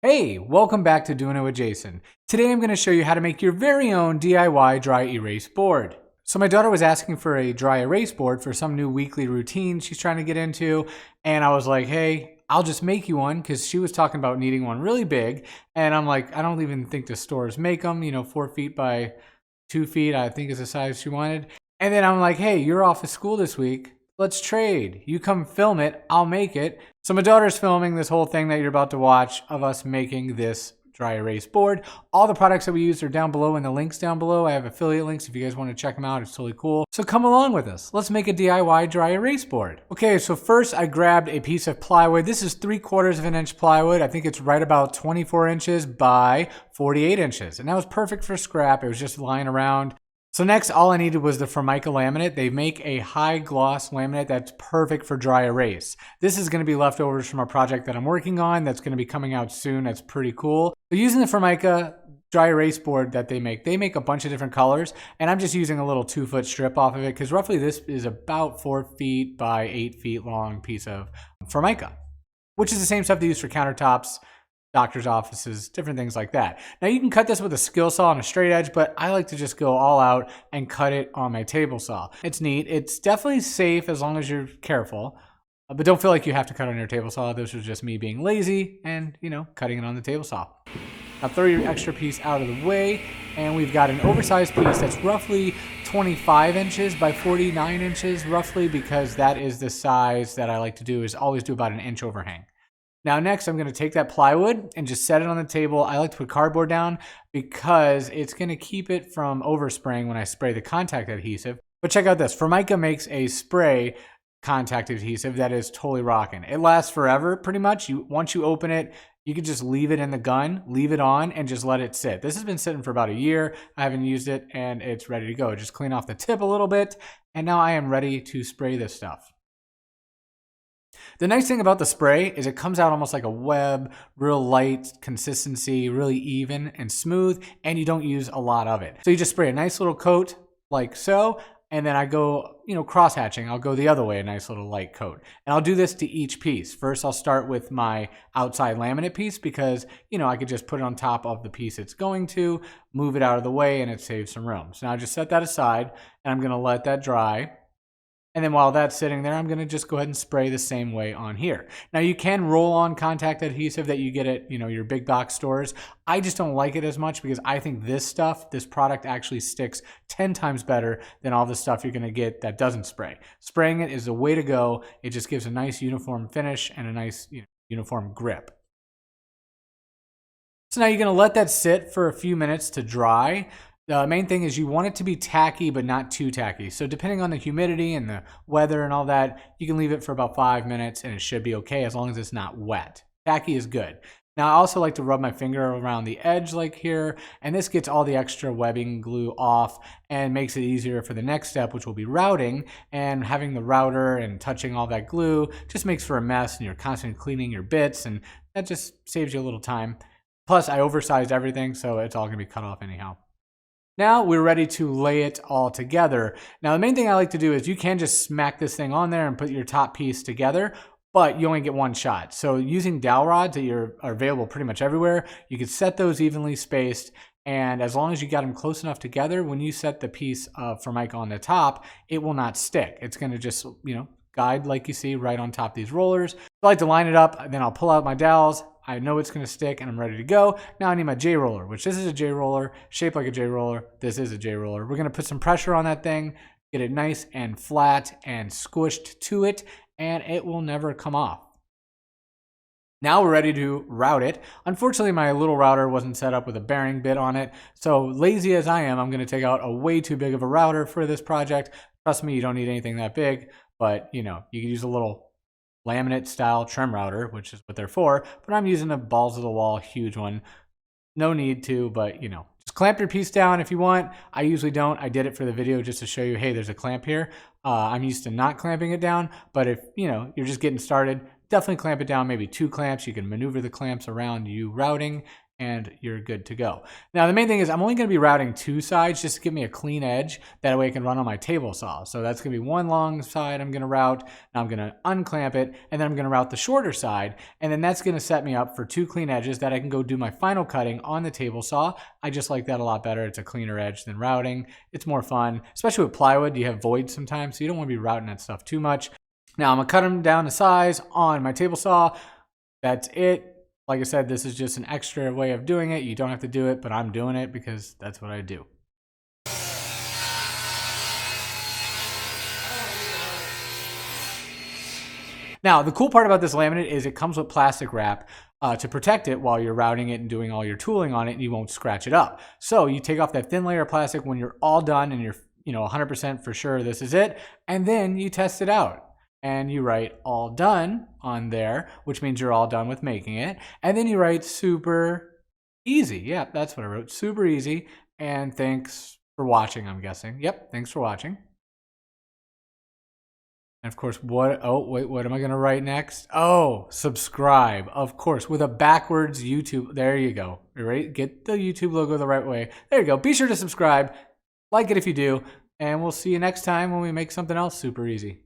Hey, welcome back to Doing It with Jason. Today I'm going to show you how to make your very own DIY dry erase board. So my daughter was asking for a dry erase board for some new weekly routine she's trying to get into, and I was like, hey, I'll just make you one, because she was talking about needing one really big, and I'm like, I don't even think the stores make them, 4 feet by 2 feet, I think is the size she wanted. And then I'm like, hey, you're off of school this week. Let's trade. You come film it, I'll make it. So my daughter's filming this whole thing that you're about to watch of us making this dry erase board. All the products that we use are down below in the links down below. I have affiliate links if you guys want to check them out. It's totally cool. So come along with us. Let's make a DIY dry erase board. Okay, so first I grabbed a piece of plywood. This is 3/4 of an inch plywood. I think it's right about 24 inches by 48 inches. And that was perfect for scrap. It was just lying around. So next, all I needed was the Formica laminate. They make a high gloss laminate that's perfect for dry erase. This is going to be leftovers from a project that I'm working on that's going to be coming out soon. That's pretty cool. So using the Formica dry erase board that they make a bunch of different colors, and I'm just using a little 2-foot strip off of it because roughly this is about 4 feet by 8 feet long piece of Formica, which is the same stuff they use for countertops, doctor's offices, different things like that. Now you can cut this with a skill saw on a straight edge, but I like to just go all out and cut it on my table saw. It's neat. It's definitely safe as long as you're careful, but don't feel like you have to cut on your table saw. This was just me being lazy and, cutting it on the table saw. Now throw your extra piece out of the way, and we've got an oversized piece that's roughly 25 inches by 49 inches roughly, because that is the size that I like to do, is always do about an inch overhang. Now next, I'm going to take that plywood and just set it on the table. I like to put cardboard down because it's going to keep it from overspraying when I spray the contact adhesive. But check out this. Formica makes a spray contact adhesive that is totally rocking. It lasts forever pretty much. Once you open it, you can just leave it in the gun, leave it on, and just let it sit. This has been sitting for about a year. I haven't used it, and it's ready to go. Just clean off the tip a little bit, and now I am ready to spray this stuff. The nice thing about the spray is it comes out almost like a web, real light consistency, really even and smooth, and you don't use a lot of it. So you just spray a nice little coat like so, and then I go, cross-hatching. I'll go the other way, a nice little light coat. And I'll do this to each piece. First, I'll start with my outside laminate piece because, I could just put it on top of the piece it's going to, move it out of the way, and it saves some room. So now I just set that aside, and I'm going to let that dry. And then while that's sitting there, I'm going to just go ahead and spray the same way on here. Now you can roll on contact adhesive that you get at, your big box stores. I just don't like it as much because I think this product actually sticks 10 times better than all the stuff you're going to get that doesn't spray. Spraying it is the way to go. It just gives a nice uniform finish and a nice uniform grip. So now you're going to let that sit for a few minutes to dry. The main thing is you want it to be tacky, but not too tacky. So depending on the humidity and the weather and all that, you can leave it for about 5 minutes and it should be okay as long as it's not wet. Tacky is good. Now I also like to rub my finger around the edge like here, and this gets all the extra webbing glue off and makes it easier for the next step, which will be routing. And having the router and touching all that glue just makes for a mess, and you're constantly cleaning your bits, and that just saves you a little time. Plus I oversized everything, so it's all gonna be cut off anyhow. Now we're ready to lay it all together. Now the main thing I like to do is you can just smack this thing on there and put your top piece together, but you only get one shot. So using dowel rods that are available pretty much everywhere, you can set those evenly spaced, and as long as you got them close enough together, when you set the piece of Formica on the top, it will not stick. It's gonna just, guide like you see right on top of these rollers. I like to line it up, then I'll pull out my dowels. I know it's going to stick and I'm ready to go. Now I need my J roller, which this is a J roller, shaped like a J roller. This is a J roller. We're going to put some pressure on that thing, get it nice and flat and squished to it, and it will never come off. Now we're ready to route it. Unfortunately, my little router wasn't set up with a bearing bit on it. So lazy as I am, I'm going to take out a way too big of a router for this project. Trust me, you don't need anything that big, but you can use a little laminate style trim router, which is what they're for, but I'm using a balls of the wall huge one. No need to, but just clamp your piece down if you want. I usually don't. I did it for the video just to show you, hey, there's a clamp here. I'm used to not clamping it down, but if you're just getting started, definitely clamp it down, maybe 2 clamps. You can maneuver the clamps around you routing, and you're good to go. Now, the main thing is I'm only going to be routing 2 sides just to give me a clean edge. That way I can run on my table saw. So that's going to be one long side I'm going to route. Now I'm going to unclamp it, and then I'm going to route the shorter side. And then that's going to set me up for 2 clean edges that I can go do my final cutting on the table saw. I just like that a lot better. It's a cleaner edge than routing. It's more fun, especially with plywood. You have voids sometimes, so you don't want to be routing that stuff too much. Now I'm going to cut them down to size on my table saw. That's it. Like I said, this is just an extra way of doing it. You don't have to do it, but I'm doing it because that's what I do. Now, the cool part about this laminate is it comes with plastic wrap to protect it while you're routing it and doing all your tooling on it, and you won't scratch it up. So you take off that thin layer of plastic when you're all done and you're 100% for sure this is it, and then you test it out. And you write all done on there, which means you're all done with making it. And then you write super easy. Yeah, that's what I wrote. Super easy. And thanks for watching, I'm guessing. Yep, thanks for watching. And of course, what am I going to write next? Oh, subscribe. Of course, with a backwards YouTube. There you go. Right? Get the YouTube logo the right way. There you go. Be sure to subscribe. Like it if you do. And we'll see you next time when we make something else super easy.